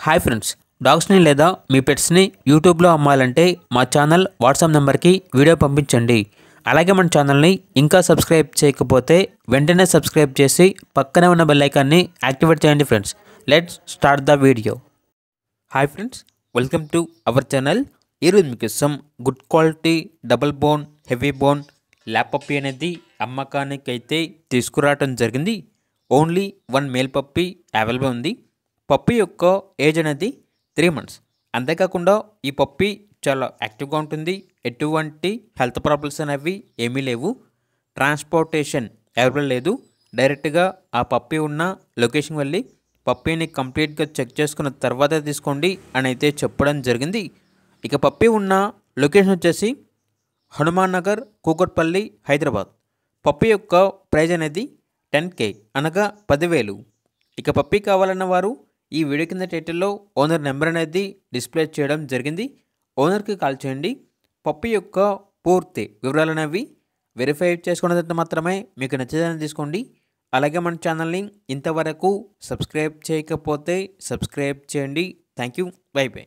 Hi friends, డాగ్స్ని లేదా మీ పెట్స్ని యూట్యూబ్లో అమ్మాలంటే మా ఛానల్ వాట్సాప్ నెంబర్కి వీడియో పంపించండి. అలాగే మన ఛానల్ని ఇంకా సబ్స్క్రైబ్ చేయకపోతే వెంటనే సబ్స్క్రైబ్ చేసి పక్కనే ఉన్న బెల్ ఐకాన్ని యాక్టివేట్ చేయండి friends. Let's start the video. Hi friends, welcome to our channel. ఈరోజు మీకు some good quality double bone heavy bone lap puppy అనేది అమ్మకానికి అయితే తీసుకురావడం జరిగింది. ఓన్లీ 1 మేల్ పప్పీ అవైలబుల్ ఉంది. పప్పీ యొక్క ఏజ్ అనేది 3 months. అంతేకాకుండా ఈ పప్పీ చాలా యాక్టివ్గా ఉంటుంది. ఎటువంటి హెల్త్ ప్రాబ్లమ్స్ అనేవి ఏమీ లేవు. ట్రాన్స్పోర్టేషన్ అవైలబుల్ లేదు. డైరెక్ట్గా ఆ పప్పీ ఉన్న లొకేషన్ వెళ్ళి పప్పీని కంప్లీట్గా చెక్ చేసుకున్న తర్వాత తీసుకోండి అని అయితే చెప్పడం జరిగింది. ఇక పప్పీ ఉన్న లొకేషన్ వచ్చేసి హనుమాన్ నగర్, కూకట్పల్లి, హైదరాబాద్. పప్పీ యొక్క ప్రైజ్ అనేది 10K అనగా 10,000. ఇక పప్పీ కావాలన్న వారు ఈ వీడియో కింద టైటిల్లో ఓనర్ నెంబర్ అనేది డిస్ప్లే చేయడం జరిగింది. ఓనర్కి కాల్ చేయండి. పప్పీ యొక్క పూర్తి వివరాలు అనేవి వెరిఫై చేసుకున్న తర్వాత మాత్రమే మీకు నచ్చేదని తీసుకోండి. అలాగే మన ఛానల్ని ఇంతవరకు సబ్స్క్రైబ్ చేయకపోతే సబ్స్క్రైబ్ చేయండి. Thank you. By by.